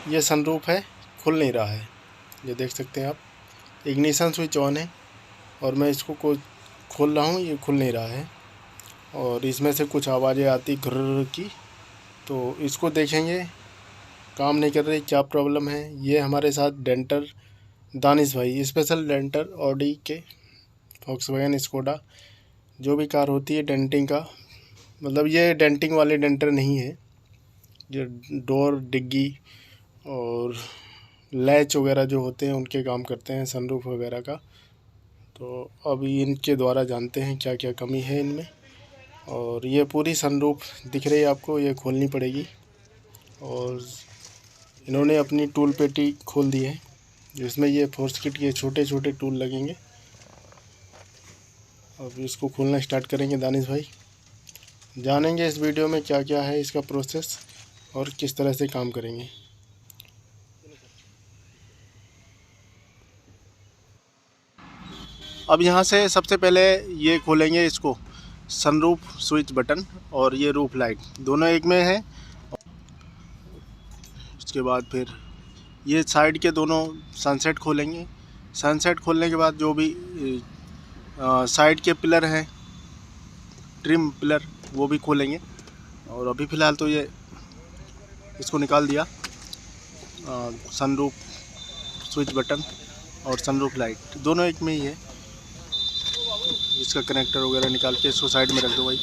ये सनरूफ है, खुल नहीं रहा है। ये देख सकते हैं आप, इग्निशन स्विच ऑन है और मैं इसको खोल रहा हूँ, ये खुल नहीं रहा है और इसमें से कुछ आवाज़ें आती घुर्र की। तो इसको देखेंगे, काम नहीं कर रही, क्या प्रॉब्लम है। ये हमारे साथ डेंटर दानिश भाई, स्पेशल डेंटर ऑडी के फॉक्सवैगन स्कोडा जो भी कार होती है डेंटिंग का, मतलब ये डेंटिंग वाले डेंटर नहीं है, जो डोर डिग्गी और लैच वगैरह जो होते हैं उनके काम करते हैं, सनरूफ वगैरह का। तो अभी इनके द्वारा जानते हैं क्या क्या कमी है इनमें। और ये पूरी सनरूफ दिख रही है आपको, ये खोलनी पड़ेगी। और इन्होंने अपनी टूल पेटी खोल दी है जिसमें ये फोर्स किट के छोटे छोटे टूल लगेंगे। अब इसको खोलना स्टार्ट करेंगे दानिश भाई। जानेंगे इस वीडियो में क्या क्या है इसका प्रोसेस और किस तरह से काम करेंगे। अब यहाँ से सबसे पहले ये खोलेंगे इसको, सनरूफ स्विच बटन और ये रूफ लाइट दोनों एक में है। उसके बाद फिर ये साइड के दोनों सनसेट खोलेंगे। सनसेट खोलने के बाद जो भी साइड के पिलर हैं, ट्रिम पिलर, वो भी खोलेंगे। और अभी फ़िलहाल तो ये इसको निकाल दिया, सनरूफ स्विच बटन और सनरूफ लाइट दोनों एक में ही है। इसका कनेक्टर वगैरह निकाल के इसको साइड में रख दो भाई।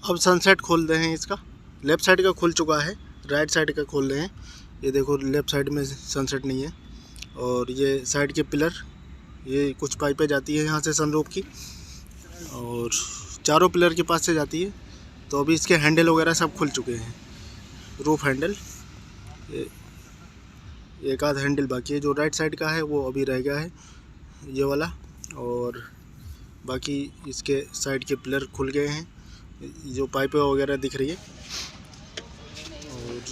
अब सनसेट खोल रहे हैं इसका। लेफ़्ट साइड का खुल चुका है, राइट साइड का खोल रहे हैं। ये देखो लेफ़्ट साइड में सनसेट नहीं है। और ये साइड के पिलर, ये कुछ पाइपें जाती है यहाँ से सनरूफ की और चारों पिलर के पास से जाती है। तो अभी इसके हैंडल वगैरह सब खुल चुके हैं। रूफ हैंडल, एक आध हैंडल बाकी है, जो राइट साइड का है वो अभी रह गया है, ये वाला। और बाकी इसके साइड के पिलर खुल गए हैं, जो पाइपें वगैरह दिख रही है। और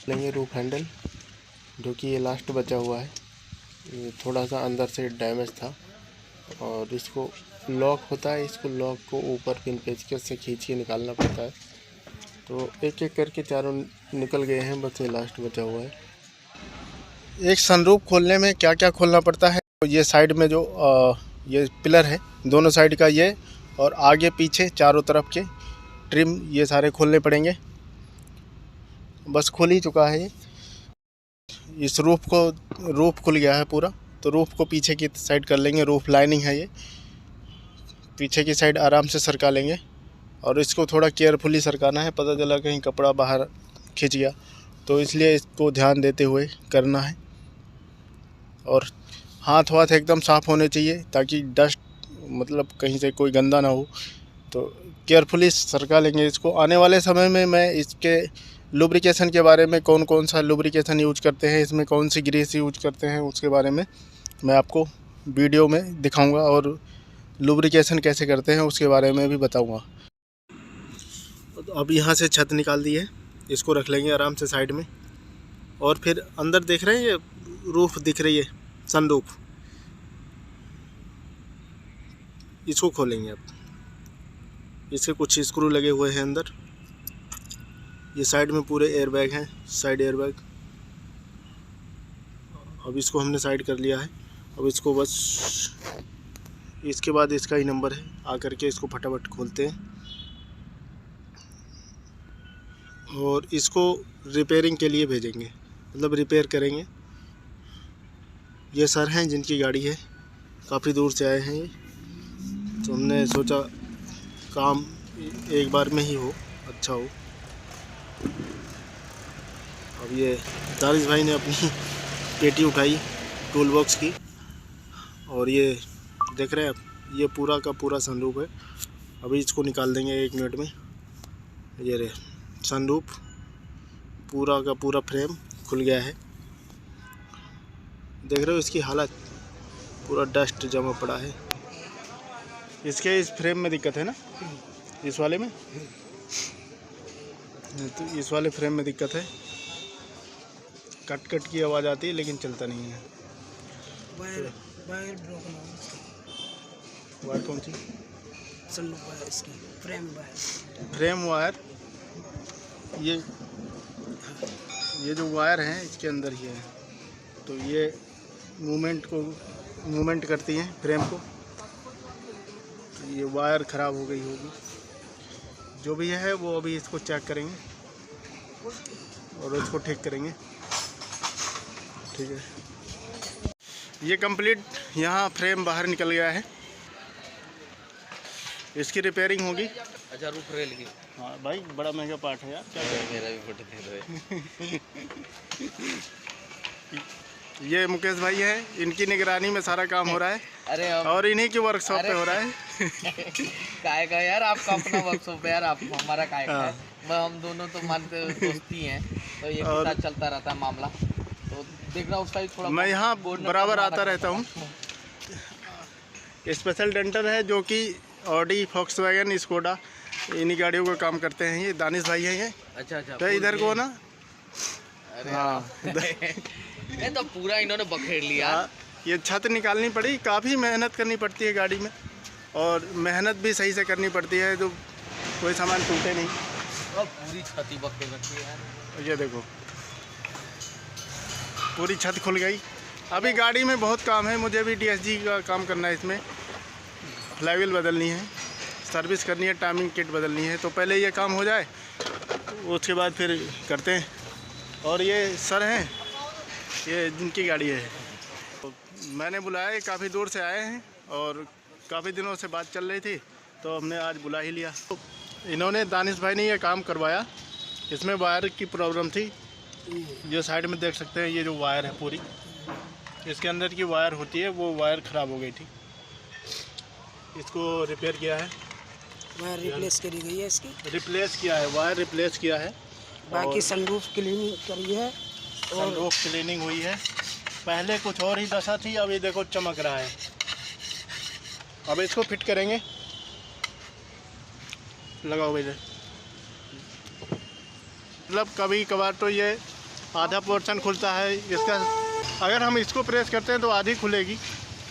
लेंगे रूफ हैंडल, जो कि ये लास्ट बचा हुआ है, ये थोड़ा सा अंदर से डैमेज था। और इसको लॉक होता है, इसको लॉक को ऊपर पिन पेचकस से खींच के निकालना पड़ता है। तो एक एक करके चारों निकल गए हैं, बस ये लास्ट बचा हुआ है। एक सनरूफ खोलने में क्या क्या खोलना पड़ता है, तो ये साइड में जो ये पिलर है दोनों साइड का, ये और आगे पीछे चारों तरफ के ट्रिम, ये सारे खोलने पड़ेंगे। बस खुल ही चुका है ये। इस रूफ खुल गया है पूरा। तो रूफ को पीछे की साइड कर लेंगे, रूफ लाइनिंग है ये, पीछे की साइड आराम से सरका लेंगे। और इसको थोड़ा केयरफुली सरकाना है, पता चला कहीं कपड़ा बाहर खिंच गया, तो इसलिए इसको ध्यान देते हुए करना है। और हाथ वाथ एकदम साफ़ होने चाहिए ताकि डस्ट, मतलब कहीं से कोई गंदा ना हो। तो केयरफुली सरका लेंगे इसको। आने वाले समय में मैं इसके लुब्रिकेशन के बारे में, कौन कौन सा लुब्रिकेशन यूज करते हैं, इसमें कौन सी ग्रीस यूज करते हैं, उसके बारे में मैं आपको वीडियो में दिखाऊंगा। और लुब्रिकेशन कैसे करते हैं उसके बारे में भी बताऊंगा। तो अब यहाँ से छत निकाल दी है, इसको रख लेंगे आराम से साइड में। और फिर अंदर देख रहे हैं ये रूफ दिख रही है, सनरूफ, इसको खोलेंगे। अब इसके कुछ स्क्रू लगे हुए हैं अंदर। ये साइड में पूरे एयर बैग हैं, साइड एयर बैग। अब इसको हमने साइड कर लिया है। अब इसको बस, इसके बाद इसका ही नंबर है, आकर के इसको फटाफट खोलते हैं और इसको रिपेयरिंग के लिए भेजेंगे, मतलब रिपेयर करेंगे। ये सर हैं जिनकी गाड़ी है, काफ़ी दूर से आए हैं ये, तो हमने सोचा काम एक बार में ही हो, अच्छा हो। अब ये दानिश भाई ने अपनी पेटी उठाई टूल बॉक्स की, और ये देख रहे हैं आप, ये पूरा का पूरा सनरूफ है। अभी इसको निकाल देंगे 1 मिनट में। ये रहे सनरूफ, पूरा का पूरा फ्रेम खुल गया है। देख रहे हो इसकी हालत, पूरा डस्ट जमा पड़ा है। इसके इस फ्रेम में दिक्कत है ना, इस वाले में, तो इस वाले फ्रेम में दिक्कत है, कट कट की आवाज़ आती है लेकिन चलता नहीं है। वायर ब्रोकन है, वायर कौन सी? सनरूफ वायर इसकी फ्रेम वायर, ये जो वायर हैं इसके अंदर ही है, तो ये मूवमेंट करती हैं फ्रेम को। तो ये वायर ख़राब हो गई होगी, जो भी है वो अभी इसको चेक करेंगे और उसको ठीक करेंगे। ठीक है, ये कंप्लीट यहाँ फ्रेम बाहर निकल गया है, इसकी रिपेयरिंग होगी। अच्छा, रूफ रेल की। हाँ भाई, बड़ा महंगा पार्ट है यार, क्या करें? मेरा भी फोटो दे दो। ये मुकेश भाई हैं, इनकी निगरानी में सारा काम हो रहा है। अरे और इन्हीं की वर्कशॉप पे हो रहा है। काय का यार, आपका अपना वर्कशॉप है यार, आप हमारा काय का है। हम दोनों तो मानते दोस्ती हैं, तो ये साथ चलता रहता है मामला। तो देख रहा उस साइड थोड़ा, मैं यहाँ बराबर आता रहता हूँ। स्पेशल डेंटर है जो कि ऑडी, फॉक्सवैगन, स्कोडा, इन्हीं गाड़ियों का काम करते हैं। ये दानिश भाई हैं ये। अच्छा, तो इधर को ना, हाँ ये तो पूरा इन्होंने बखेर लिया। ये छत निकालनी पड़ी, काफ़ी मेहनत करनी पड़ती है गाड़ी में, और मेहनत भी सही से करनी पड़ती है, तो कोई सामान टूटे नहीं। और पूरी छत ही बखेर रखी है यार। ये देखो, पूरी छत खुल गई। अभी गाड़ी में बहुत काम है, मुझे भी DSG का काम करना है, इसमें फ्लाईव्हील बदलनी है, सर्विस करनी है, टाइमिंग किट बदलनी है। तो पहले ये काम हो जाए, उसके बाद फिर करते हैं। और ये सर हैं, ये जिनकी गाड़ी है, तो मैंने बुलाया, काफ़ी दूर से आए हैं और काफ़ी दिनों से बात चल रही थी, तो हमने आज बुला ही लिया। तो इन्होंने, दानिश भाई ने ये काम करवाया। इसमें वायर की प्रॉब्लम थी, जो साइड में देख सकते हैं, ये जो वायर है पूरी, इसके अंदर की वायर होती है, वो वायर ख़राब हो गई थी। इसको रिपेयर किया है, वायर रिप्लेस करी गई है इसकी, रिप्लेस किया है, वायर रिप्लेस किया है। बाकी सनरूफ क्लीनिंग करी है, और रूफ क्लीनिंग हुई है। पहले कुछ और ही दशा थी, अब ये देखो चमक रहा है। अब इसको फिट करेंगे, लगाओ भैया। मतलब कभी कभार तो ये आधा पोर्शन खुलता है इसका, अगर हम इसको प्रेस करते हैं तो आधी खुलेगी,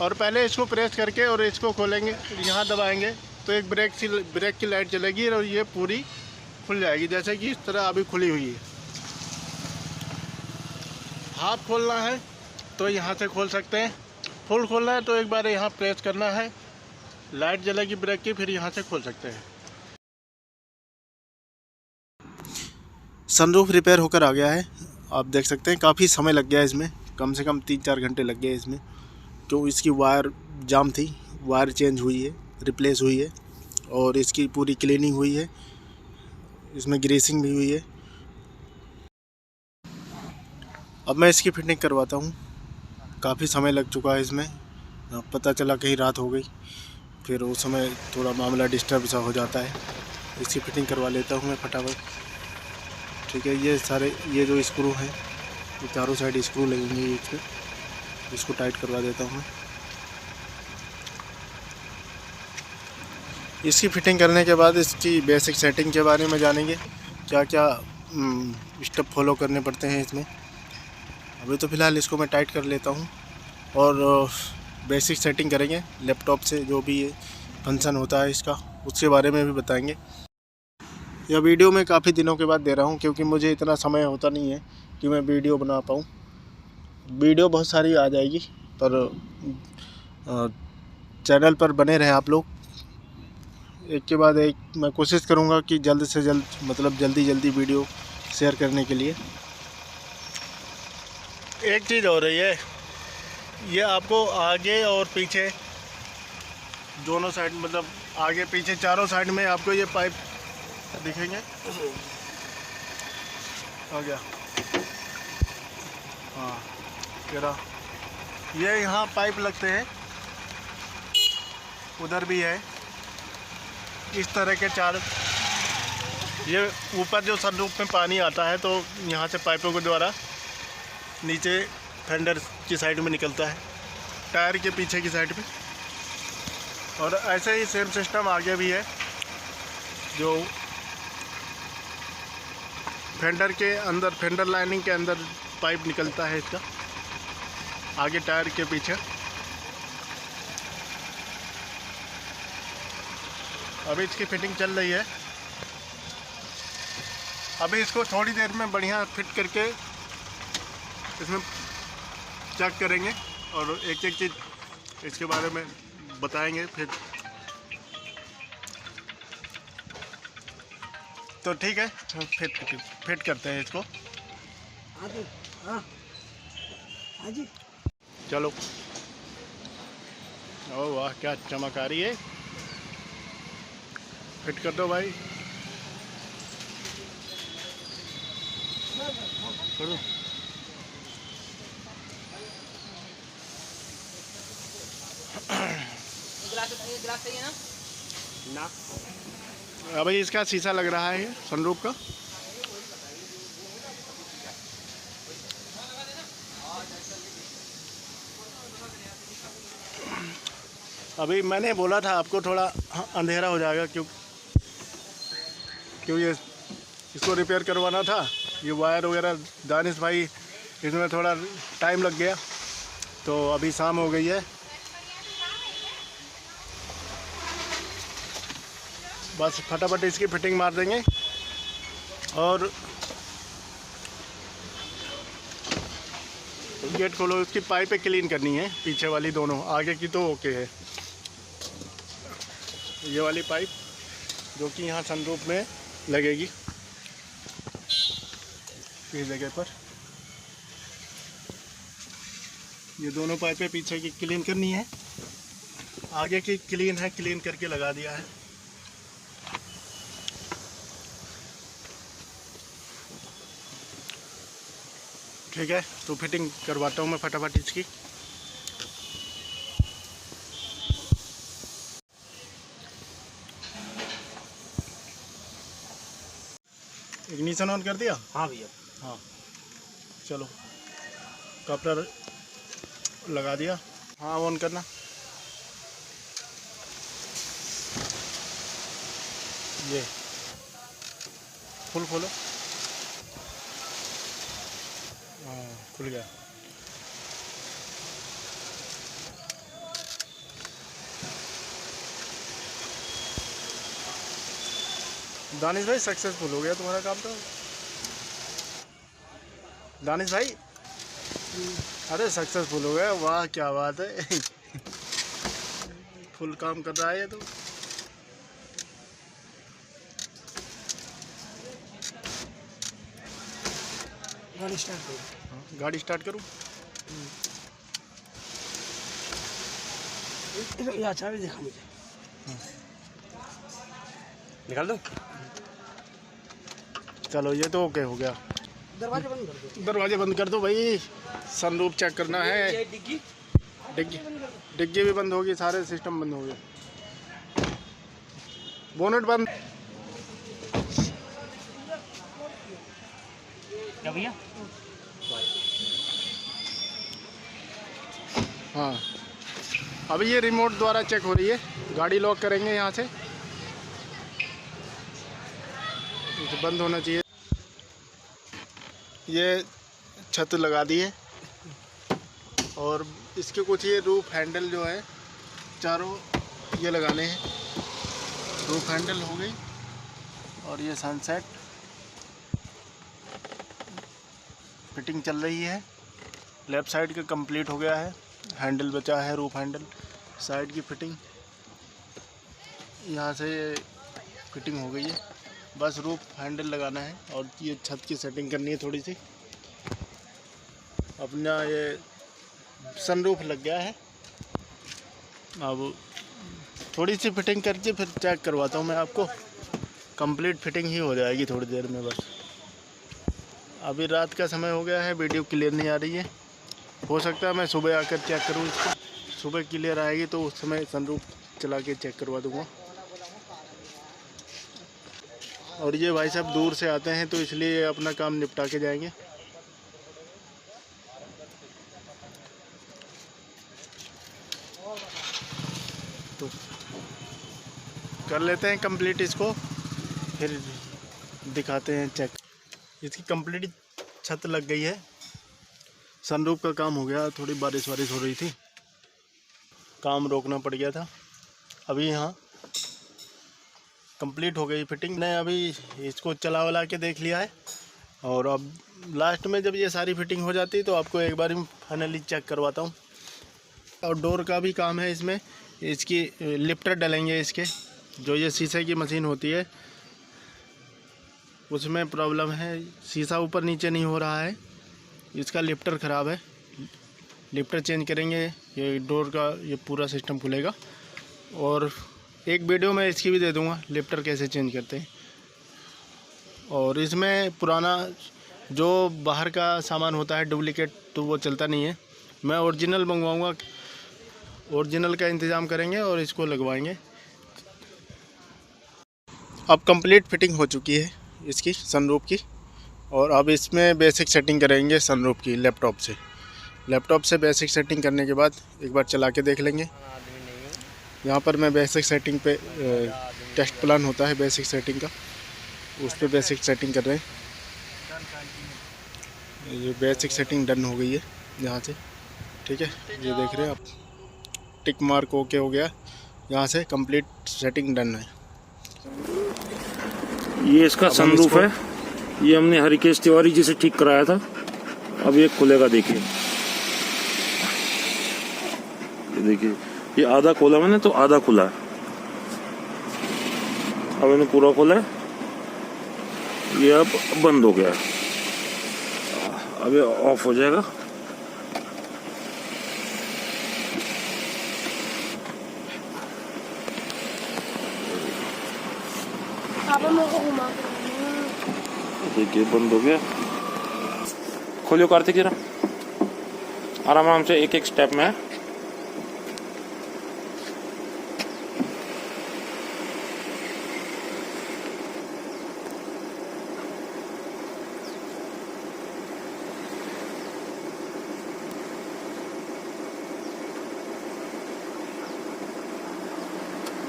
और पहले इसको प्रेस करके और इसको खोलेंगे, यहाँ दबाएंगे तो एक ब्रेक की लाइट चलेगी और ये पूरी खुल जाएगी, जैसे कि इस तरह अभी खुली हुई है। हाफ खोलना है तो यहाँ से खोल सकते हैं, फुल खोलना है तो एक बार यहाँ प्रेस करना है, लाइट जलेगी ब्रेक की, फिर यहाँ से खोल सकते हैं। सनरूफ रिपेयर होकर आ गया है, आप देख सकते हैं। काफ़ी समय लग गया इसमें, कम से कम 3-4 घंटे लग गए इसमें, क्यों इसकी वायर जाम थी। वायर चेंज हुई है, रिप्लेस हुई है, और इसकी पूरी क्लीनिंग हुई है, इसमें ग्रीसिंग भी हुई है। अब मैं इसकी फिटिंग करवाता हूँ। काफ़ी समय लग चुका है इसमें, पता चला कहीं रात हो गई, फिर उस समय थोड़ा मामला डिस्टर्ब सा हो जाता है। इसकी फिटिंग करवा लेता हूँ मैं फटाफट। ठीक है, ये सारे, ये जो स्क्रू हैं, ये चारों साइड स्क्रू लगेंगे इसमें, इसको टाइट करवा देता हूँ मैं। इसकी फिटिंग करने के बाद इसकी बेसिक सेटिंग के बारे में जानेंगे, क्या क्या स्टेप फॉलो करने पड़ते हैं इसमें। अभी तो फ़िलहाल इसको मैं टाइट कर लेता हूँ, और बेसिक सेटिंग करेंगे लैपटॉप से, जो भी फंक्शन होता है इसका, उसके बारे में भी बताएंगे। यह वीडियो मैं काफ़ी दिनों के बाद दे रहा हूँ, क्योंकि मुझे इतना समय होता नहीं है कि मैं वीडियो बना पाऊँ। वीडियो बहुत सारी आ जाएगी, पर चैनल पर बने रहें आप लोग। एक के बाद एक मैं कोशिश करूँगा कि जल्द से जल्द, मतलब जल्दी वीडियो शेयर करने के लिए। एक चीज़ हो रही है, ये आपको आगे और पीछे दोनों साइड, मतलब आगे पीछे चारों साइड में आपको ये पाइप दिखेंगे। आ गया, हाँ तेरा, ये यहाँ पाइप लगते हैं, उधर भी है, इस तरह के 4। ये ऊपर जो सनरूफ में पानी आता है, तो यहाँ से पाइपों के द्वारा नीचे फेंडर की साइड में निकलता है, टायर के पीछे की साइड पे। और ऐसे ही सेम सिस्टम आगे भी है, जो फेंडर के अंदर, फेंडर लाइनिंग के अंदर पाइप निकलता है इसका, आगे टायर के पीछे। अभी इसकी फिटिंग चल रही है। अभी इसको थोड़ी देर में बढ़िया फिट करके इसमें चेक करेंगे और एक एक चीज़ इसके बारे में बताएंगे फिर। तो ठीक है, फिट करते हैं इसको। हाँ जी, हाँ हाँ जी। चलो। ओ वाह, क्या चमक आ रही है। फिट कर दो भाई। कर दो। ग्लास चाहिए ना? अभी इसका शीशा लग रहा है सनरूफ का। अभी मैंने बोला था आपको थोड़ा अंधेरा हो जाएगा क्यों ये इसको रिपेयर करवाना था। ये वायर वगैरह दानिश भाई, इसमें थोड़ा टाइम लग गया तो अभी शाम हो गई है। बस फटाफट इसकी फिटिंग मार देंगे और गेट खोलो। इसकी पाइपें क्लीन करनी है, पीछे वाली दोनों, आगे की तो ओके है। ये वाली पाइप जो कि यहाँ सनरूफ में लगेगी इस जगह पर, ये दोनों पाइपें पीछे की क्लीन करनी है। आगे की क्लीन है, क्लीन करके लगा दिया है। ठीक है, तो फिटिंग करवाता हूँ मैं फटाफट इसकी। इग्निशन ऑन कर दिया? हाँ भैया। हाँ चलो, कपड़ा लगा दिया। हाँ ऑन करना। ये फुल खोलो। हाँ खुल गया। दानिश भाई सक्सेसफुल हो गया तुम्हारा काम तो। दानिश भाई, अरे सक्सेसफुल हो गया, वाह क्या बात है। फुल काम कर रहा है ये तो। गाड़ी स्टार्ट करो। गाड़ी स्टार्ट करूँ? ये चाबी दिखा मुझे। निकाल दो। चलो ये तो ओके हो गया। दरवाजे बंद कर दो। दरवाजे बंद कर दो भाई, सनरूफ चेक करना है। ये डिग्गी डिग्गी भी बंद होगी, सारे सिस्टम बंद हो गए। बोनेट बंद। क्या भैया? हाँ अभी ये रिमोट द्वारा चेक हो रही है। गाड़ी लॉक करेंगे यहाँ से, तो बंद होना चाहिए। ये छत लगा दी है और इसके कुछ ये रूफ हैंडल जो है चारों ये लगाने हैं। रूफ हैंडल हो गई और ये सनसेट फिटिंग चल रही है। लेफ़्ट साइड का कंप्लीट हो गया है, हैंडल बचा है, रूफ हैंडल। साइड की फिटिंग यहाँ से फिटिंग हो गई है, बस रूफ हैंडल लगाना है और ये छत की सेटिंग करनी है थोड़ी सी। अपना ये सनरूफ लग गया है, अब थोड़ी सी फिटिंग करके फिर चेक करवाता हूँ मैं आपको। कंप्लीट फिटिंग ही हो जाएगी थोड़ी देर में बस। अभी रात का समय हो गया है, वीडियो क्लियर नहीं आ रही है। हो सकता है मैं सुबह आकर चेक करूँ इसको। सुबह क्लियर आएगी तो उस समय सनरूफ चला के चेक करवा दूँगा। और ये भाई साहब दूर से आते हैं तो इसलिए अपना काम निपटा के जाएंगे। तो कर लेते हैं कंप्लीट इसको, फिर दिखाते हैं चेक। इसकी कंप्लीट छत लग गई है, सनरूफ का काम हो गया। थोड़ी बारिश वारिश हो रही थी, काम रोकना पड़ गया था। अभी यहाँ कंप्लीट हो गई फिटिंग। मैंने अभी इसको चला वला के देख लिया है और अब लास्ट में जब ये सारी फिटिंग हो जाती है तो आपको एक बार फाइनली चेक करवाता हूँ। और डोर का भी काम है इसमें, इसकी लिफ्टर डलेंगे इसके, जो ये शीशे की मशीन होती है उसमें प्रॉब्लम है, शीशा ऊपर नीचे नहीं हो रहा है, इसका लिफ्टर ख़राब है, लिफ्टर चेंज करेंगे, ये डोर का ये पूरा सिस्टम खुलेगा। और एक वीडियो मैं इसकी भी दे दूंगा लिफ्टर कैसे चेंज करते हैं। और इसमें पुराना जो बाहर का सामान होता है डुप्लीकेट तो वो चलता नहीं है, मैं ओरिजिनल मंगवाऊंगा, ओरिजिनल का इंतज़ाम करेंगे और इसको लगवाएंगे। अब कंप्लीट फिटिंग हो चुकी है इसकी सनरूफ की और अब इसमें बेसिक सेटिंग करेंगे सनरूफ की लैपटॉप से बेसिक सेटिंग करने के बाद एक बार चला के देख लेंगे। यहाँ पर मैं बेसिक सेटिंग पे टेस्ट प्लान होता है बेसिक सेटिंग का, उस पर बेसिक सेटिंग कर रहे हैं। ये बेसिक सेटिंग डन हो गई है यहाँ से, ठीक है, ये देख रहे हैं आप, टिक मार्क ओके हो गया, यहाँ से कंप्लीट सेटिंग डन है। ये इसका सनरूफ है, ये हमने हरिकेश तिवारी जी से ठीक कराया था। अब ये खुलेगा, देखिए, ये देखिए, ये आधा खोला मैंने तो आधा खुला है। अब मैंने पूरा खोला है, ये अब बंद हो गया है, अब ये ऑफ हो जाएगा। देखिए बंद हो गया। खोलियो कार्तिक जरा, आराम से एक एक स्टेप में।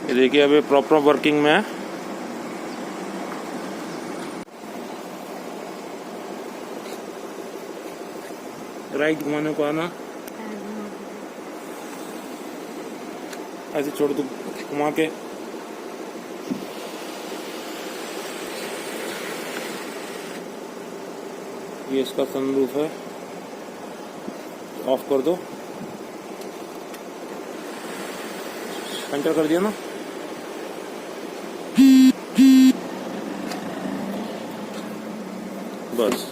ये देखिए अभी प्रॉपर वर्किंग में है। राइट घुमाने को आना, ऐसे छोड़ दो घुमा के। ये इसका सनरूफ है, ऑफ कर दो, एंटर कर दिया ना। बस